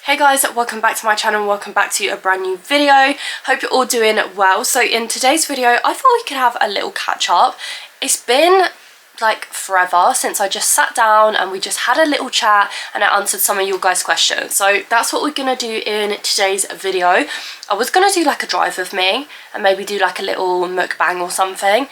Hey guys, welcome back to my channel, welcome back to a brand new video. Hope you're all doing well. So in today's video, I thought we could have a little catch up. It's been like forever since I just sat down and we just had a little chat and I answered some of your guys' questions. So that's what we're gonna do in today's video. I was gonna do like a drive with me and maybe do like a little mukbang or something.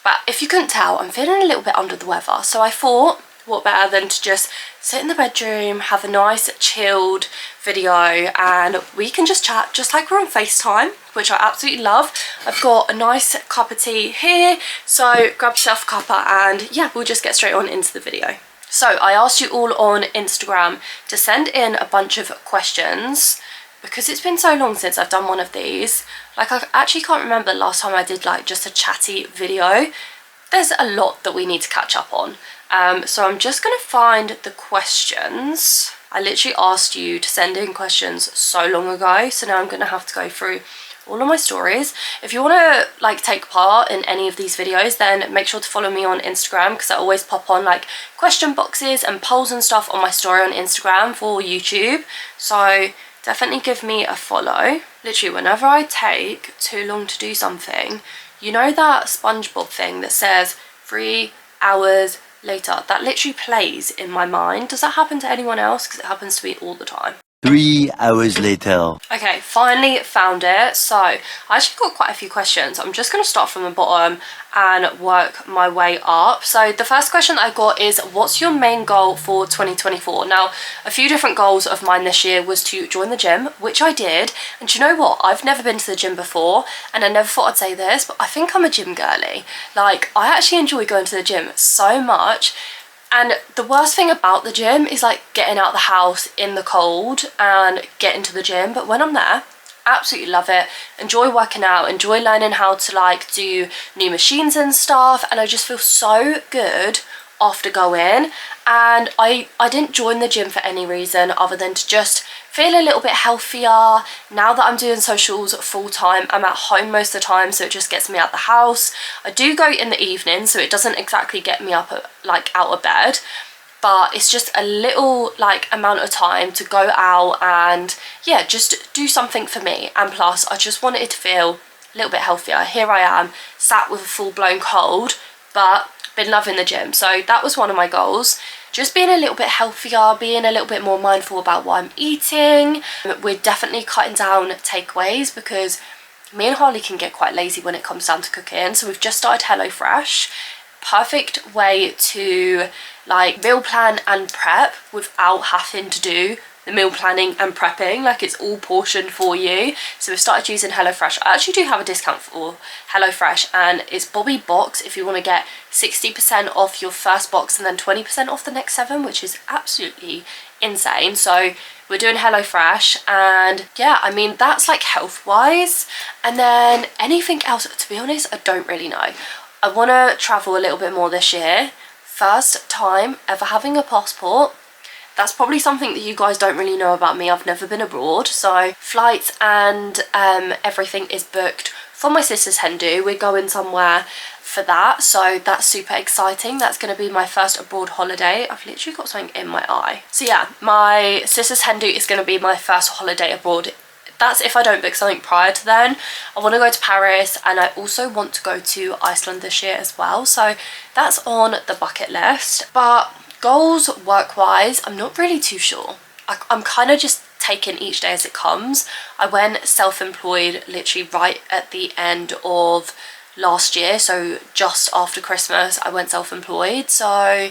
But if you couldn't tell, I'm feeling a little bit under the weather. So I thought, what better than to just sit in the bedroom, have a nice chilled video and we can just chat just like we're on FaceTime, which I absolutely love. I've got a nice cup of tea here, so grab yourself a cuppa and yeah, we'll just get straight on into the video. So I asked you all on Instagram to send in a bunch of questions because it's been so long since I've done one of these. Like I actually can't remember the last time I did like just a chatty video. There's a lot that we need to catch up on. So I'm just going to find the questions. I literally asked you to send in questions so long ago, so now I'm going to have to go through all of my stories. If you want to like take part in any of these videos, then make sure to follow me on Instagram because I always pop on like question boxes and polls and stuff on my story on Instagram for YouTube. So definitely give me a follow. Literally whenever I take too long to do something, you know that SpongeBob thing that says 3 hours later, that literally plays in my mind. Does that happen to anyone else? Because it happens to me all the time. 3 hours later. Okay, finally found it. So I actually got quite a few questions. I'm just going to start from the bottom and work my way up. So the first question I got is, what's your main goal for 2024? Now, a few different goals of mine this year was to join the gym, which I did. And do you know what? I've never been to the gym before and I never thought I'd say this, but I think I'm a gym girly. Like, I actually enjoy going to the gym so much. And the worst thing about the gym is like getting out the house in the cold and getting to the gym. But when I'm there, absolutely love it. Enjoy working out, enjoy learning how to like do new machines and stuff. And I just feel so good after going. And I didn't join the gym for any reason other than to just feel a little bit healthier. Now that I'm doing socials full time, I'm at home most of the time, so it just gets me out the house. I do go in the evening, so it doesn't exactly get me up like out of bed, but it's just a little like amount of time to go out and yeah, just do something for me. And plus I just wanted to feel a little bit healthier. Here I am sat with a full-blown cold, but been loving the gym. So that was one of my goals. Just being a little bit healthier, being a little bit more mindful about what I'm eating. We're definitely cutting down takeaways because me and Harley can get quite lazy when it comes down to cooking. So we've just started HelloFresh. Perfect way to like meal plan and prep without having to do the meal planning and prepping. Like it's all portioned for you. So we've started using HelloFresh. I actually do have a discount for HelloFresh and it's Bobby Box if you want to get 60% off your first box and then 20% off the next 7, which is absolutely insane. So we're doing HelloFresh and yeah, I mean that's like health wise. And then anything else, to be honest, I don't really know. I want to travel a little bit more this year. First time ever having a passport. That's probably something that you guys don't really know about me. I've never been abroad, so flights and everything is booked for my sister's hen do. We're going somewhere for that, so that's super exciting. That's going to be my first abroad holiday. I've literally got something in my eye. So yeah, my sister's hen do is going to be my first holiday abroad. That's if I don't book something prior to then. I want to go to Paris and I also want to go to Iceland this year as well. So that's on the bucket list. But goals work-wise, I'm not really too sure. I'm kind of just taking each day as it comes. I went self-employed literally right at the end of last year. So just after Christmas, I went self-employed. So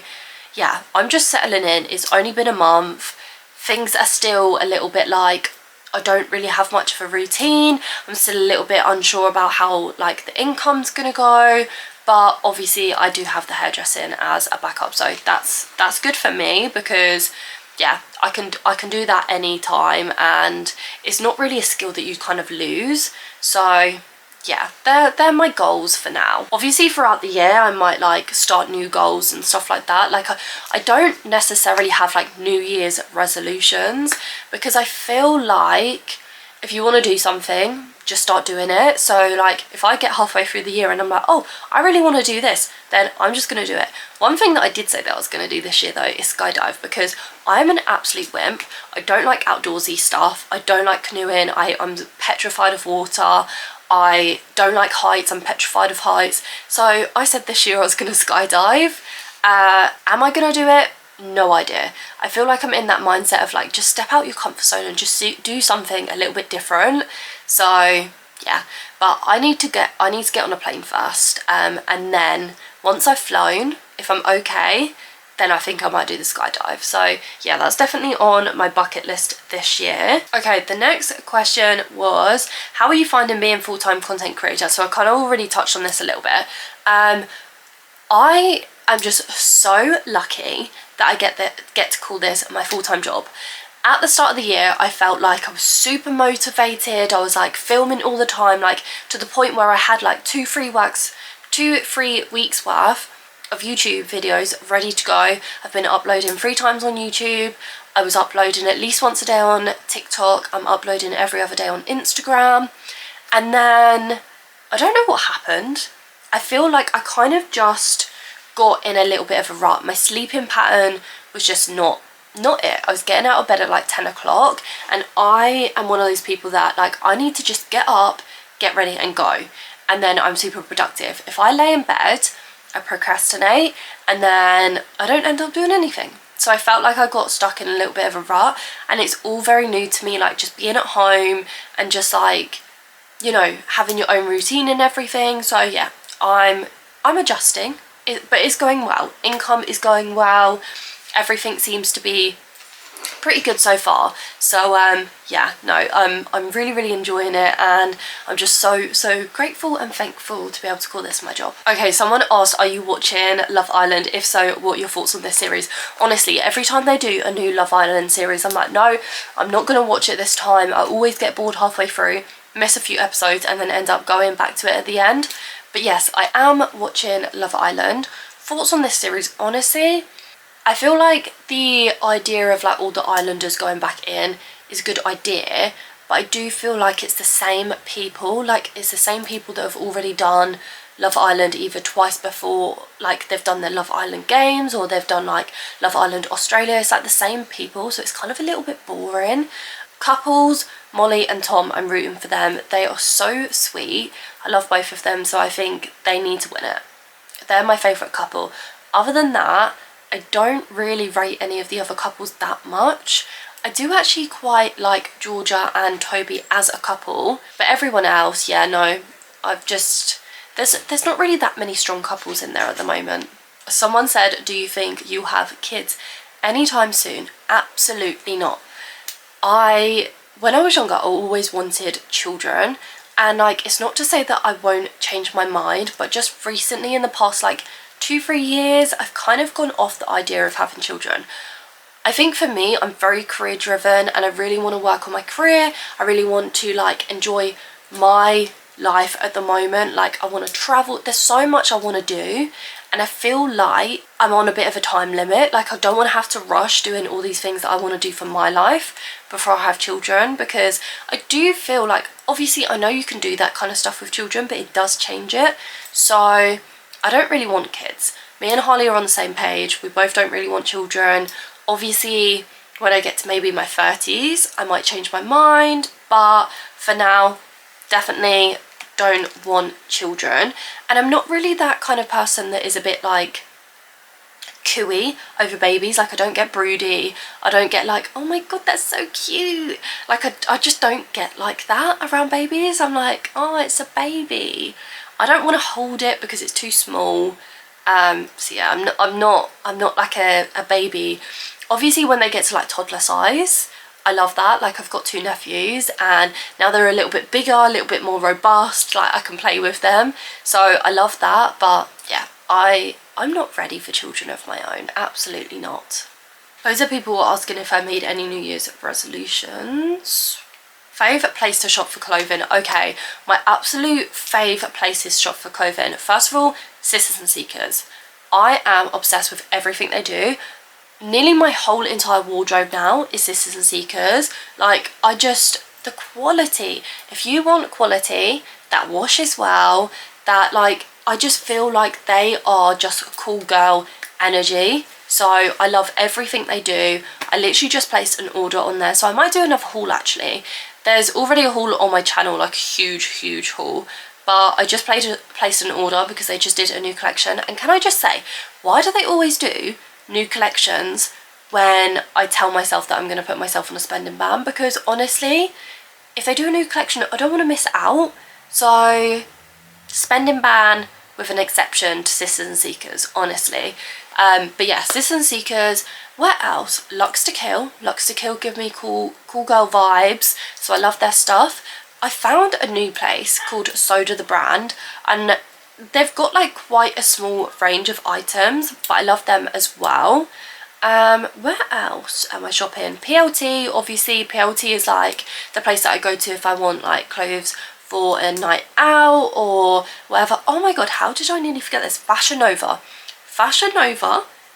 yeah, I'm just settling in. It's only been a month. Things are still a little bit like, I don't really have much of a routine. I'm still a little bit unsure about how like the income's gonna go. But obviously I do have the hairdressing as a backup, so that's good for me because yeah, I can do that anytime and it's not really a skill that you kind of lose. So yeah, they're my goals for now. Obviously throughout the year I might like start new goals and stuff like that. Like I don't necessarily have like New Year's resolutions because I feel like if you want to do something, just start doing it. So like if I get halfway through the year and I'm like, oh, I really want to do this, then I'm just going to do it. One thing that I did say that I was going to do this year though is skydive, because I'm an absolute wimp. I don't like outdoorsy stuff. I don't like canoeing. I'm petrified of water. I don't like heights. I'm petrified of heights. So I said this year I was going to skydive. Am I going to do it? No idea. I feel like I'm in that mindset of like, just step out your comfort zone and just do something a little bit different. So yeah, but I need to get on a plane first, and then once I've flown, if I'm okay, then I think I might do the skydive. So yeah, that's definitely on my bucket list this year. Okay, the next question was, how are you finding being full-time content creator? So I kind of already touched on this a little bit. I am just so lucky that I get to call this my full-time job. At the start of the year, I felt like I was super motivated. I was like filming all the time, like to the point where I had like 2-3 weeks worth of YouTube videos ready to go. I've been uploading 3 times on YouTube. I was uploading at least once a day on TikTok. I'm uploading every other day on Instagram. And then I don't know what happened. I feel like I kind of just got in a little bit of a rut. My sleeping pattern was just not it. I was getting out of bed at like 10 o'clock, and I am one of those people that like, I need to just get up, get ready and go, and then I'm super productive. If I lay in bed, I procrastinate, and then I don't end up doing anything. So I felt like I got stuck in a little bit of a rut, and it's all very new to me, like just being at home and just like, you know, having your own routine and everything. So yeah, I'm adjusting, but it's going well. Income is going well. Everything seems to be pretty good so far. So yeah, no, I'm really enjoying it, and I'm just so grateful and thankful to be able to call this my job. Okay, someone asked, are you watching Love Island? If so, what are your thoughts on this series? Honestly, every time they do a new Love Island series, I'm like, no, I'm not gonna watch it this time. I always get bored halfway through, miss a few episodes, and then end up going back to it at the end. But yes, I am watching Love Island. Thoughts on this series? Honestly, I feel like the idea of like all the islanders going back in is a good idea, but I do feel like it's the same people. Like it's the same people that have already done Love Island either twice before, like they've done the Love Island games, or they've done like Love Island Australia. It's like the same people, so it's kind of a little bit boring. Couples, Molly and Tom, I'm rooting for them. They are so sweet. I love both of them, so I think they need to win it. They're my favourite couple. Other than that, I don't really rate any of the other couples that much. I do actually quite like Georgia and Toby as a couple, but everyone else, yeah, no, I've just, there's not really that many strong couples in there at the moment. Someone said, do you think you'll have kids anytime soon? Absolutely not. When I was younger, I always wanted children, and like, it's not to say that I won't change my mind, but just recently in the past like 2-3 years, I've kind of gone off the idea of having children. I think for me, I'm very career driven, and I really want to work on my career. I really want to like enjoy my life at the moment. Like I want to travel. There's so much I want to do, and I feel like I'm on a bit of a time limit. Like I don't want to have to rush doing all these things that I want to do for my life before I have children, because I do feel like, obviously I know you can do that kind of stuff with children, but it does change it. So I don't really want kids. Me and Harley are on the same page. We both don't really want children. Obviously, when I get to maybe my 30s, I might change my mind, but for now, definitely don't want children. And I'm not really that kind of person that is a bit like cooey over babies. Like I don't get broody. I don't get like, oh my god, that's so cute. Like I just don't get like that around babies. I'm like, oh, it's a baby. I don't want to hold it because it's too small. So yeah, I'm not like a baby. Obviously when they get to like toddler size, I love that. Like I've got 2 nephews, and now they're a little bit bigger, a little bit more robust, like I can play with them, so I love that. But yeah, I'm not ready for children of my own, absolutely not. Loads of people were asking if I made any New Year's resolutions. Favourite place to shop for clothing? Okay, my absolute favourite places to shop for clothing. First of all, Sisters and Seekers. I am obsessed with everything they do. Nearly my whole entire wardrobe now is Sisters and Seekers. Like, the the quality. If you want quality that washes well, that like, I just feel like they are just cool girl energy. So I love everything they do. I literally just placed an order on there, so I might do another haul actually. There's already a haul on my channel, like a huge haul, but I just placed an order because they just did a new collection. And can I just say, why do they always do new collections when I tell myself that I'm going to put myself on a spending ban? Because honestly, if they do a new collection, I don't want to miss out. So spending ban with an exception to Sisters and Seekers, honestly. But yeah, Sisters and Seekers. Where else? Luxe to Kill. Luxe to Kill give me cool girl vibes, so I love their stuff. I found a new place called Soda the Brand, and they've got like quite a small range of items, but I love them as well. Where else am I shopping? PLT, obviously. PLT is like the place that I go to if I want like clothes for a night out or whatever. Oh my god, how did I nearly forget this? Fashion Nova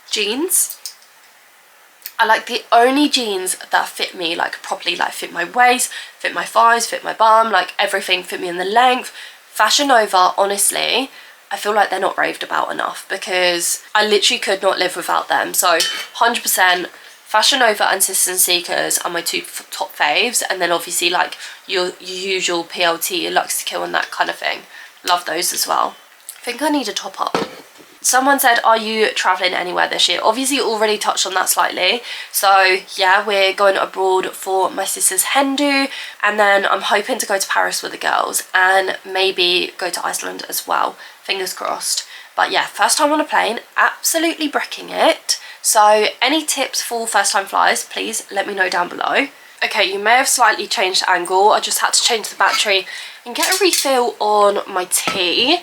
jeans are like the only jeans that fit me like properly, like fit my waist, fit my thighs, fit my bum, like everything, fit me in the length. Fashion Nova, honestly, I feel like they're not raved about enough because I literally could not live without them. So 100% Fashion Nova and Sisters and Seekers are my two top faves, and then obviously like your usual PLT, Luxe to Kill and that kind of thing. Love those as well. I think I need a top up. Someone said, are you travelling anywhere this year? Obviously already touched on that slightly. So yeah, we're going abroad for my sister's hen do, and then I'm hoping to go to Paris with the girls and maybe go to Iceland as well. Fingers crossed. But yeah, first time on a plane, absolutely bricking it. So any tips for first time flyers, please let me know down below. Okay, you may have slightly changed the angle. I just had to change the battery and get a refill on my tea.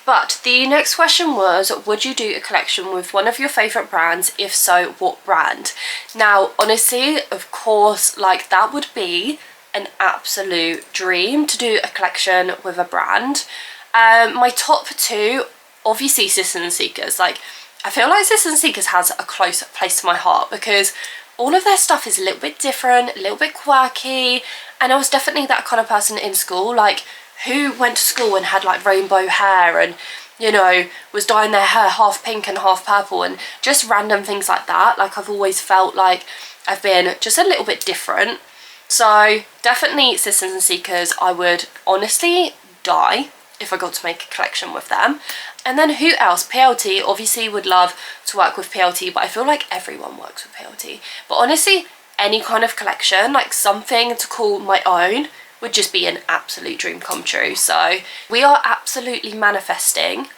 But the next question was, would you do a collection with one of your favourite brands? If so, what brand? Now, honestly, of course, like that would be an absolute dream to do a collection with a brand. My top two, obviously Sisters and Seekers. Like, I feel like Sisters and Seekers has a close place to my heart because all of their stuff is a little bit different, a little bit quirky, and I was definitely that kind of person in school, like who went to school and had like rainbow hair and, you know, was dyeing their hair half pink and half purple and just random things like that. Like I've always felt like I've been just a little bit different. So definitely Sisters and Seekers. I would honestly die if I got to make a collection with them. And then who else? PLT, obviously would love to work with PLT, but I feel like everyone works with PLT. But honestly, any kind of collection, like something to call my own, would just be an absolute dream come true. So we are absolutely manifesting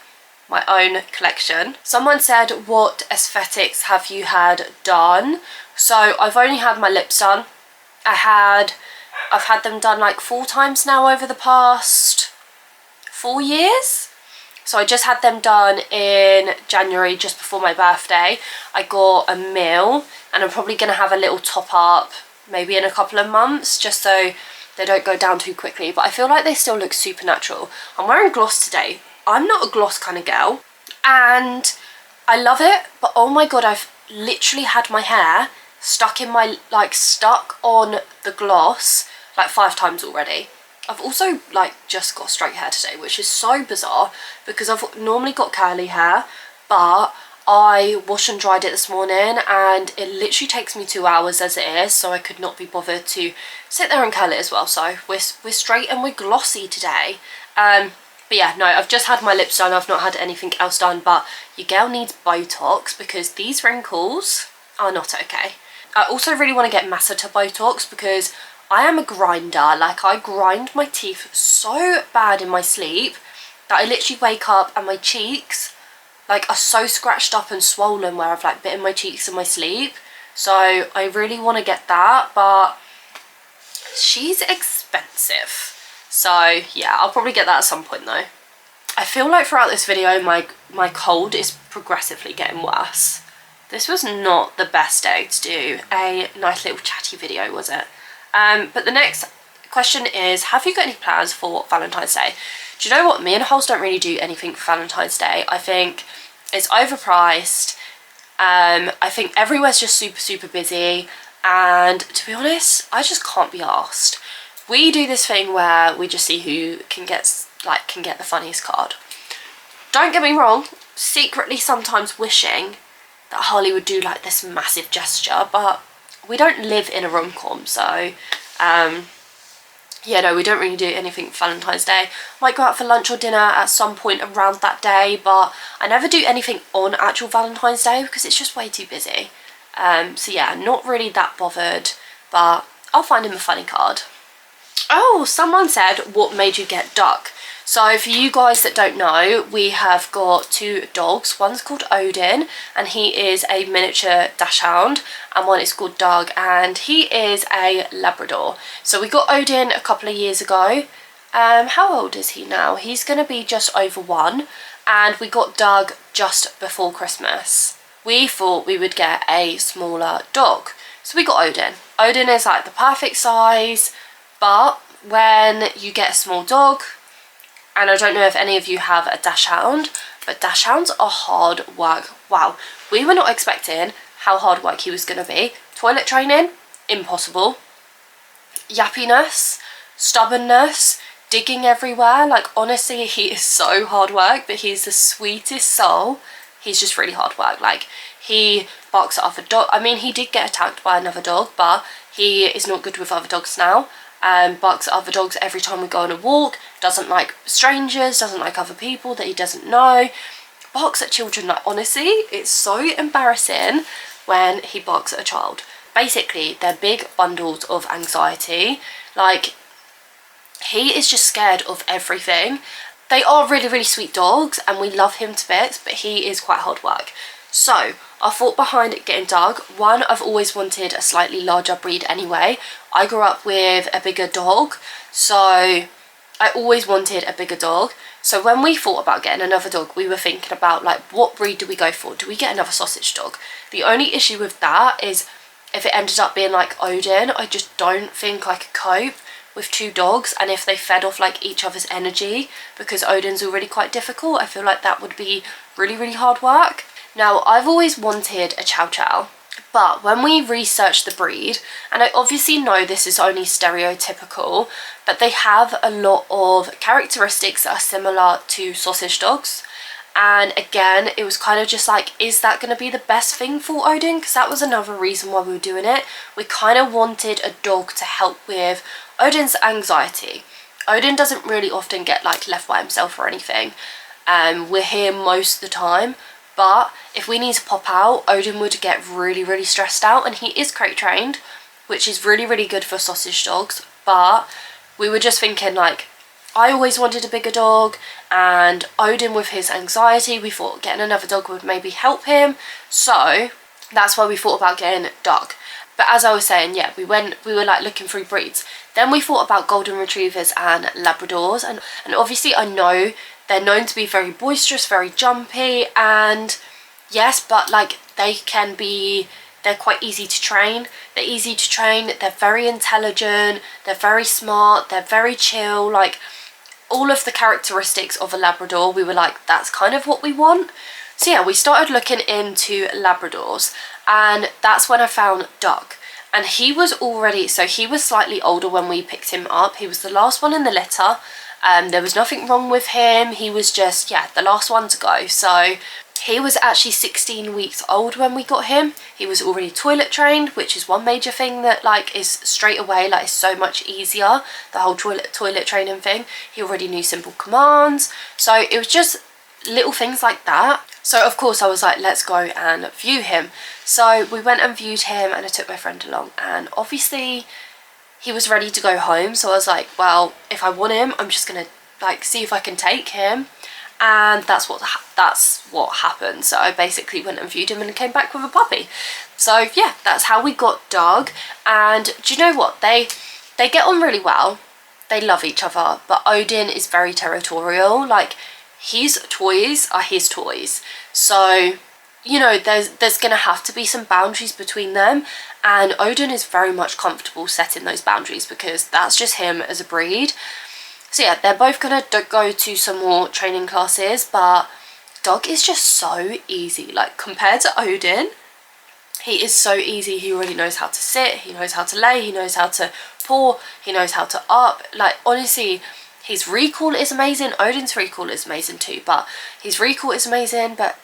my own collection. Someone said, what aesthetics have you had done? So I've only had my lips done. I've had them done like 4 times now over the past 4 years. So I just had them done in January, just before my birthday. I got a meal, and I'm probably going to have a little top up maybe in a couple of months, just so they don't go down too quickly. But I feel like they still look super natural. I'm wearing gloss today. I'm not a gloss kind of girl, and I love it, but oh my god, I've literally had my hair stuck on the gloss like 5 times already. I've also like just got straight hair today, which is so bizarre because I've normally got curly hair, but I wash and dried it this morning and it literally takes me 2 hours as it is, so I could not be bothered to sit there and curl it as well. So we're straight and we're glossy today. But yeah, no, I've just had my lips done. I've not had anything else done, but your girl needs Botox because these wrinkles are not okay. I also really want to get Masseter Botox because I am a grinder. Like, I grind my teeth so bad in my sleep that I literally wake up and my cheeks like are so scratched up and swollen where I've like bitten my cheeks in my sleep. So I really want to get that, but she's expensive. So yeah, I'll probably get that at some point though. I feel like throughout this video my cold is progressively getting worse. This was not the best day to do a nice little chatty video, was it? But the next question is, have you got any plans for Valentine's Day? Do you know what? Me and Holes don't really do anything for Valentine's Day. I think it's overpriced. I think everywhere's just super busy. And to be honest, I just can't be arsed. we do this thing where we just see who can get the funniest card. Don't get me wrong, secretly sometimes wishing that Harley would do like this massive gesture, but we don't live in a rom-com, so yeah, no, we don't really do anything for Valentine's Day. Might go out for lunch or dinner at some point around that day, but I never do anything on actual Valentine's Day because it's just way too busy. So yeah, not really that bothered, but I'll find him a funny card. Oh, someone said, what made you get Duck? So for you guys that don't know, we have got 2 dogs. One's called Odin, and he is a miniature dachshund, and one is called Doug, and he is a Labrador. So we got Odin a couple of years ago. How old is he now? He's going to be just over 1, and we got Doug just before Christmas. We thought we would get a smaller dog, so we got Odin. Odin is like the perfect size, but when you get a small dog, and I don't know if any of you have a dachshund, but dachshunds are hard work. Wow, we were not expecting how hard work he was going to be. Toilet training, impossible. Yappiness, stubbornness, digging everywhere. Like, honestly, he is so hard work, but he's the sweetest soul. He's just really hard work. Like, he barks at other dogs. I mean, he did get attacked by another dog, but he is not good with other dogs now. Barks at other dogs every time we go on a walk, doesn't like strangers, doesn't like other people that he doesn't know, barks at children. Like, honestly, it's so embarrassing when he barks at a child. Basically, they're big bundles of anxiety. Like, he is just scared of everything. They are really, really sweet dogs, and we love him to bits, but he is quite hard work. So, our thought behind getting Doug, one, I've always wanted a slightly larger breed anyway. I grew up with a bigger dog, so I always wanted a bigger dog. So when we thought about getting another dog, we were thinking about, like, what breed do we go for? Do we get another sausage dog? The only issue with that is if it ended up being like Odin, I just don't think I could cope with 2 dogs, and if they fed off like each other's energy, because Odin's already quite difficult, I feel like that would be really, really hard work. Now, I've always wanted a Chow Chow, but when we researched the breed, and I obviously know this is only stereotypical, but they have a lot of characteristics that are similar to sausage dogs. And again, it was kind of just like, is that going to be the best thing for Odin? Because that was another reason why we were doing it. We kind of wanted a dog to help with Odin's anxiety. Odin doesn't really often get like left by himself or anything. We're here most of the time, but if we need to pop out, Odin would get really, really stressed out, and he is crate trained, which is really, really good for sausage dogs. But we were just thinking, like, I always wanted a bigger dog, and Odin with his anxiety, we thought getting another dog would maybe help him. So that's why we thought about getting Doug. But as I was saying, yeah, we were like looking through breeds. Then we thought about golden retrievers and Labradors, and obviously I know they're known to be very boisterous, very jumpy, and yes, but like they're quite easy to train. They're easy to train, they're very intelligent, they're very smart, they're very chill, like all of the characteristics of a Labrador. We were like, that's kind of what we want. So yeah, we started looking into Labradors, and that's when I found Doug. And he was slightly older when we picked him up. He was the last one in the litter. There was nothing wrong with him. He was just, yeah, the last one to go. So he was actually 16 weeks old when we got him. He was already toilet trained, which is one major thing that like is straight away, like, is so much easier, the whole toilet training thing. He already knew simple commands. So it was just little things like that. So of course I was like, let's go and view him. So we went and viewed him, and I took my friend along, and obviously he was ready to go home. So I was like, well, if I want him, I'm just gonna like see if I can take him. And that's what happened. So I basically went and viewed him and came back with a puppy. So yeah, that's how we got Doug. And do you know what, they get on really well, they love each other, but Odin is very territorial. Like, his toys are his toys, so you know there's gonna have to be some boundaries between them, and Odin is very much comfortable setting those boundaries because that's just him as a breed. So yeah, they're both gonna go to some more training classes, but Doug is just so easy. Like, compared to Odin, he is so easy. He already knows how to sit, he knows how to lay, he knows how to before, he knows how to up. Like, honestly, his recall is amazing. Odin's recall is amazing too, but his recall is amazing, but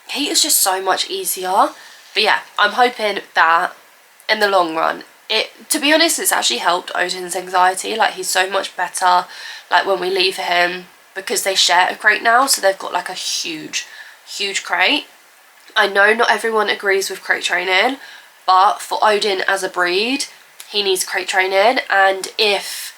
heat is just so much easier. But yeah, I'm hoping that in the long run, to be honest, it's actually helped Odin's anxiety. Like, he's so much better, like, when we leave him, because they share a crate now, so they've got like a huge crate. I know not everyone agrees with crate training, but for Odin as a breed, he needs crate training. And if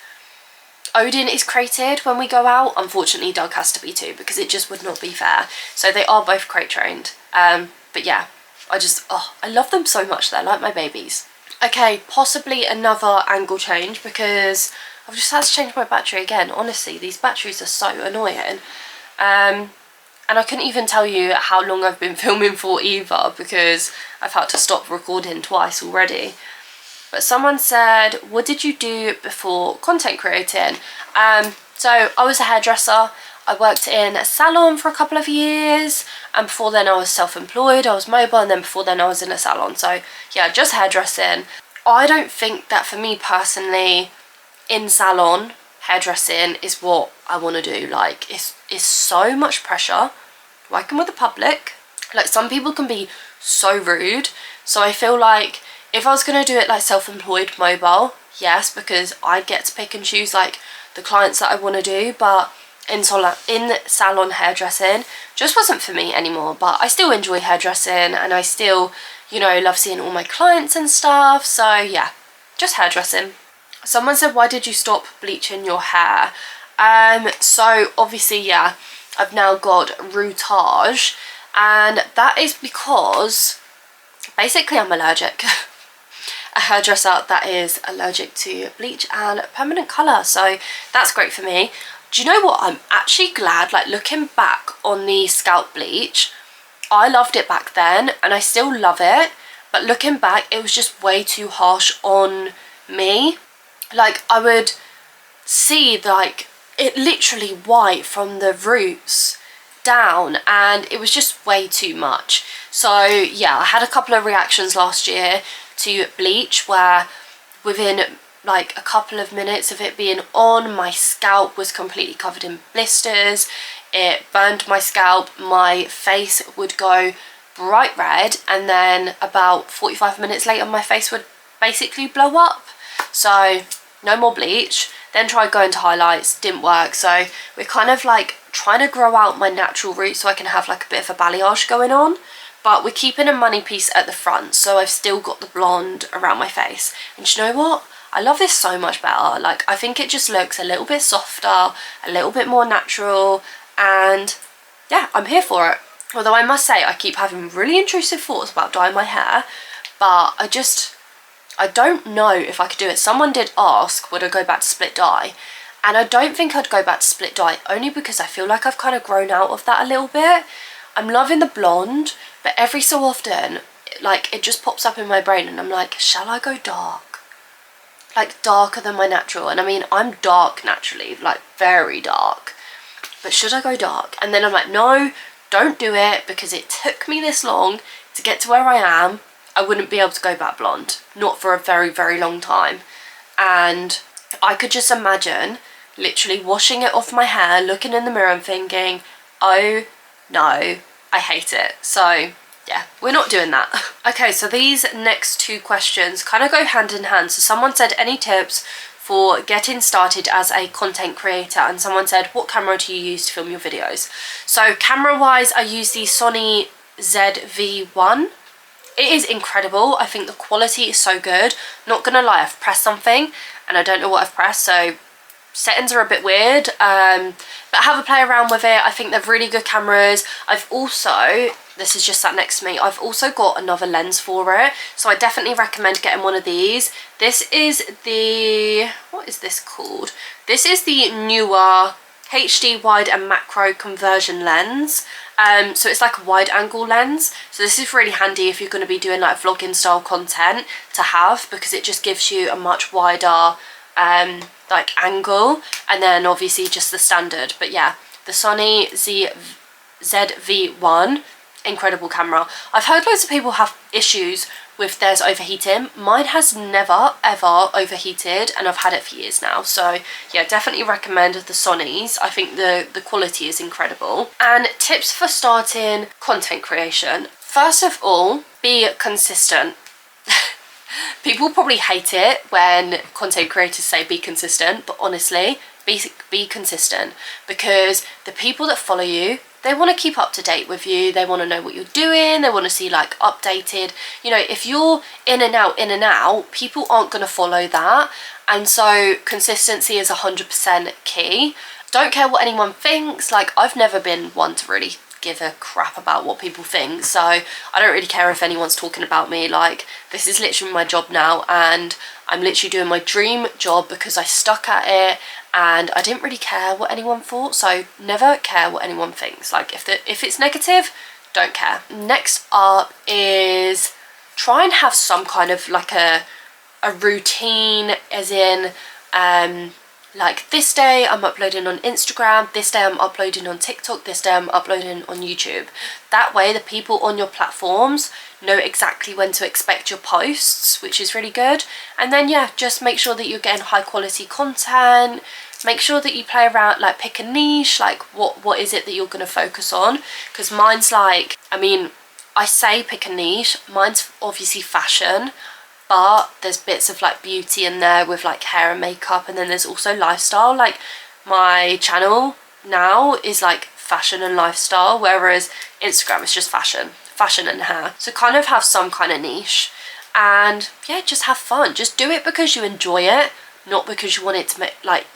Odin is crated when we go out, unfortunately Doug has to be too, because it just would not be fair. So they are both crate trained. But yeah, I love them so much. They're like my babies. Okay, possibly another angle change, because I've just had to change my battery again. Honestly, these batteries are so annoying. And I couldn't even tell you how long I've been filming for either, because I've had to stop recording twice already. But someone said, what did you do before content creating? So I was a hairdresser. I worked in a salon for a couple of years, and before then I was self-employed, I was mobile, and then before then I was in a salon. So yeah, just hairdressing. I don't think that for me personally, in salon, hairdressing is what I want to do. Like, it's so much pressure working with the public. Like, some people can be so rude, so I feel like if I was going to do it like self-employed mobile, yes, because I get to pick and choose like the clients that I want to do, but in salon hairdressing just wasn't for me anymore. But I still enjoy hairdressing, and I still, you know, love seeing all my clients and stuff. So yeah, just hairdressing. Someone said, why did you stop bleaching your hair? So obviously, yeah, I've now got routage, and that is because basically I'm allergic. A hairdresser that is allergic to bleach and permanent colour, so that's great for me. Do you know what? I'm actually glad, like, looking back on the scalp bleach, I loved it back then and I still love it, but looking back, it was just way too harsh on me. Like, I would see like it literally white from the roots down, and it was just way too much. So yeah, I had a couple of reactions last year to bleach where within like a couple of minutes of it being on, my scalp was completely covered in blisters. It burned my scalp, my face would go bright red, and then about 45 minutes later my face would basically blow up. So no more bleach. Then tried going to highlights, didn't work. So we're kind of like trying to grow out my natural roots so I can have like a bit of a balayage going on, but we're keeping a money piece at the front, so I've still got the blonde around my face. And you know what? I love this so much better. Like, I think it just looks a little bit softer, a little bit more natural, and yeah, I'm here for it. Although I must say, I keep having really intrusive thoughts about dyeing my hair, but I don't know if I could do it. Someone did ask, would I go back to split dye? And I don't think I'd go back to split dye, only because I feel like I've kind of grown out of that a little bit. I'm loving the blonde, but every so often, like, it just pops up in my brain and I'm like, shall I go dark? Like, darker than my natural. And I mean, I'm dark naturally, like very dark, but should I go dark? And then I'm like, no, don't do it, because it took me this long to get to where I am. I wouldn't be able to go back blonde, not for a very, very long time. And I could just imagine literally washing it off my hair, looking in the mirror and thinking, oh no, I hate it. So yeah, we're not doing that. Okay, so these next two questions kind of go hand in hand. So someone said, any tips for getting started as a content creator? And someone said, what camera do you use to film your videos? So camera wise, I use the Sony ZV-1. It is incredible. I think the quality is so good. Not gonna lie, I've pressed something and I don't know what I've pressed, so settings are a bit weird, but have a play around with it. I think they're really good cameras. I've also, this is just sat next to me, I've also got another lens for it, so I definitely recommend getting one of these. This is the, what is this called? This is the newer HD wide and macro conversion lens. So it's like a wide angle lens, so this is really handy if you're going to be doing like vlogging style content to have, because it just gives you a much wider like angle, and then obviously just the standard. But yeah, the Sony ZV-1, incredible camera. I've heard loads of people have issues with theirs overheating. Mine has never ever overheated, and I've had it for years now. So yeah, definitely recommend the Sonys. I think the quality is incredible. And tips for starting content creation. First of all, be consistent. People probably hate it when content creators say be consistent, but honestly, be consistent, because the people that follow you, they want to keep up to date with you. They want to know what you're doing. They want to see like updated, you know, if you're in and out, people aren't going to follow that. And so consistency is 100% key. Don't care what anyone thinks. Like, I've never been one to really give a crap about what people think, so I don't really care if anyone's talking about me. Like, this is literally my job now, and I'm literally doing my dream job because I stuck at it, and I didn't really care what anyone thought. So never care what anyone thinks. Like, if it's negative, don't care. Next up is try and have some kind of like a routine, as in like, this day I'm uploading on Instagram, this day I'm uploading on TikTok, this day I'm uploading on YouTube. That way the people on your platforms know exactly when to expect your posts, which is really good. And then yeah, just make sure that you're getting high quality content. Make sure that you play around, like pick a niche, like what is it that you're going to focus on. Because mine's like, I mean, I say pick a niche, mine's obviously fashion, but there's bits of like beauty in there with like hair and makeup, and then there's also lifestyle. Like, my channel now is like fashion and lifestyle, whereas Instagram is just fashion and hair. So kind of have some kind of niche, and yeah, just have fun. Just do it because you enjoy it, not because you want it to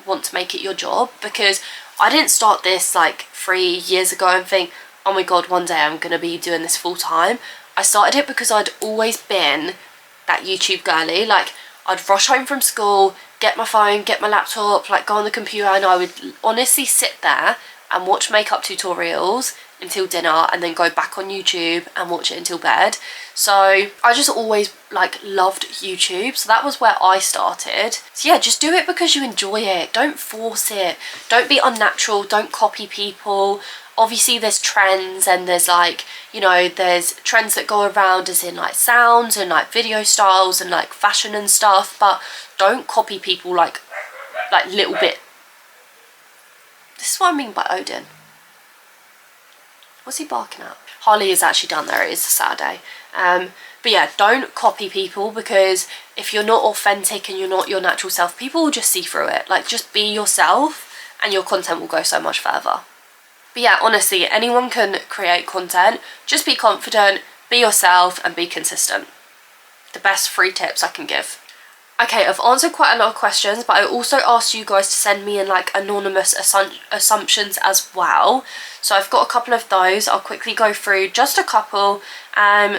want to make it your job. Because I didn't start this like 3 years ago and think, oh my god, one day I'm gonna be doing this full time. I started it because I'd always been that YouTube girly. Like, I'd rush home from school, get my phone, get my laptop, like go on the computer, and I would honestly sit there and watch makeup tutorials until dinner, and then go back on YouTube and watch it until bed. So I just always like loved YouTube, so that was where I started. So yeah, just do it because you enjoy it. Don't force it. Don't be unnatural. Don't copy people. Obviously there's trends, and there's like, you know, there's trends that go around, as in like sounds and like video styles and like fashion and stuff, but don't copy people like little bit. This is what I mean by Odin. What's he barking at? Harley is actually down there. It is a Saturday. But yeah, don't copy people, because if you're not authentic and you're not your natural self, people will just see through it. Like, just be yourself and your content will go so much further. But yeah, honestly, anyone can create content. Just be confident, be yourself, and be consistent. The best 3 tips I can give. Okay, I've answered quite a lot of questions, but I also asked you guys to send me in like anonymous assumptions as well. So I've got a couple of those. I'll quickly go through just a couple.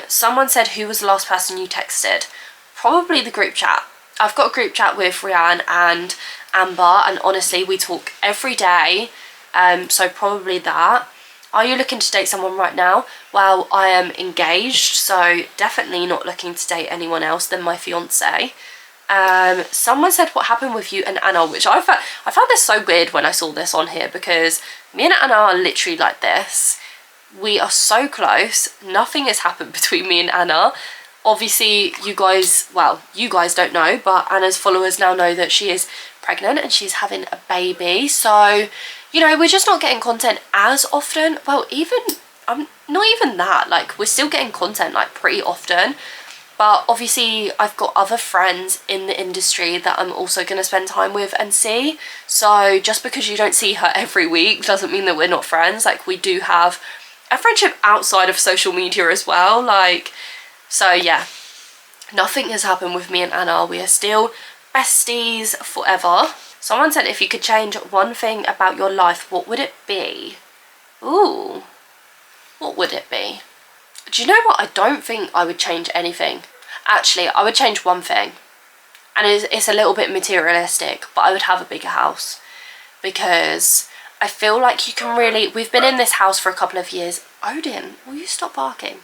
Someone said, who was the last person you texted? Probably the group chat. I've got a group chat with Rianne and Amber, and honestly, we talk every day. So probably that. Are you looking to date someone right now? Well, I am engaged, so definitely not looking to date anyone else than my fiance. Someone said, what happened with you and Anna, which I found this so weird when I saw this on here, because me and Anna are literally like this. We are so close. Nothing has happened between me and Anna. Obviously, you guys don't know, but Anna's followers now know that she is pregnant and she's having a baby. So, you know, we're just not getting content as often. Well, not even that. Like, we're still getting content like pretty often. But obviously, I've got other friends in the industry that I'm also going to spend time with and see. So just because you don't see her every week doesn't mean that we're not friends. Like, we do have a friendship outside of social media as well. Like, so yeah, nothing has happened with me and Anna. We are still besties forever. Someone said, if you could change one thing about your life, what would it be? Ooh, what would it be? Do you know what? I don't think I would change anything. Actually, I would change one thing. And it's a little bit materialistic, but I would have a bigger house. Because I feel like you can really... We've been in this house for a couple of years. Odin, will you stop barking?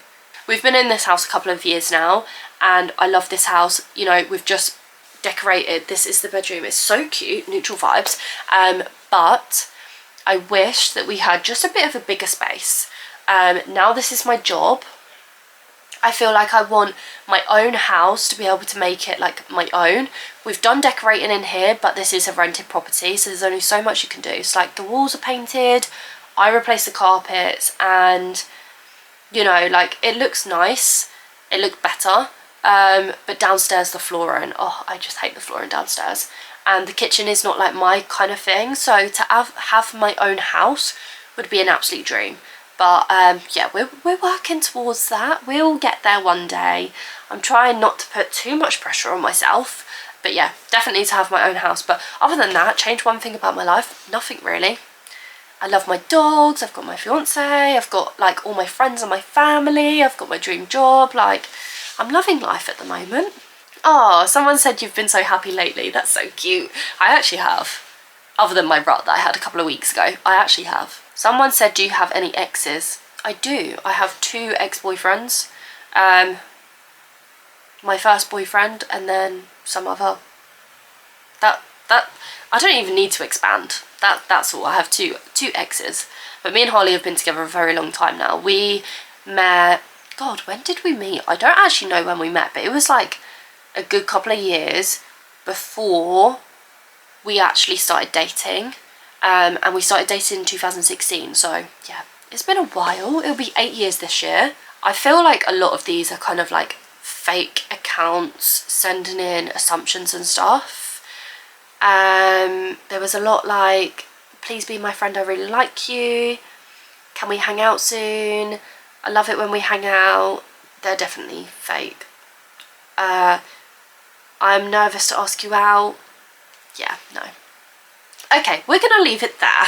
We've been in this house a couple of years now, and I love this house. You know, we've just decorated. This is the bedroom. It's so cute, neutral vibes. But I wish that we had just a bit of a bigger space. Now this is my job. I feel like I want my own house to be able to make it like my own. We've done decorating in here, but this is a rented property, so there's only so much you can do. So like the walls are painted, I replaced the carpets, and you know, like it looks nice, it looked better. But downstairs the flooring, oh, I just hate the flooring downstairs. And the kitchen is not like my kind of thing, so to have my own house would be an absolute dream. But yeah, we're working towards that. We'll get there one day. I'm trying not to put too much pressure on myself. But yeah, definitely to have my own house. But other than that, change one thing about my life, nothing really. I love my dogs, I've got my fiance, I've got like all my friends and my family, I've got my dream job. Like, I'm loving life at the moment. Oh, someone said you've been so happy lately. That's so cute. I actually have. Other than my rut that I had a couple of weeks ago, I actually have. Someone said, do you have any exes? I do. I have 2 ex-boyfriends. My first boyfriend and then some other. That I don't even need to expand. That's all. I have two exes. But me and Harley have been together a very long time now. We met, God, when did we meet? I don't actually know when we met, but it was like a good couple of years before we actually started dating. And we started dating in 2016, so yeah, it's been a while. It'll be 8 years this year. I feel like a lot of these are kind of like fake accounts sending in assumptions and stuff. There was a lot like, please be my friend, I really like you, can we hang out soon, I love it when we hang out. They're definitely fake. I'm nervous to ask you out. Yeah, no. Okay, we're gonna leave it there.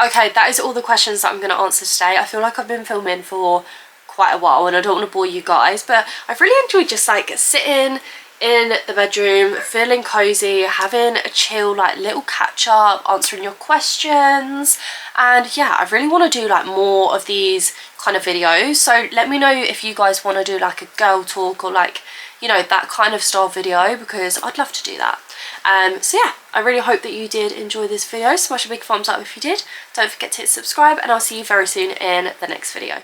Okay, that is all the questions that I'm gonna answer today. I feel like I've been filming for quite a while and I don't want to bore you guys, but I've really enjoyed just like sitting in the bedroom, feeling cozy, having a chill like little catch up, answering your questions. And yeah, I really want to do like more of these kind of videos, so let me know if you guys want to do like a girl talk or like, you know, that kind of style video, because I'd love to do that. So yeah, I really hope that you did enjoy this video. Smash a big thumbs up if you did. Don't forget to hit subscribe, and I'll see you very soon in the next video.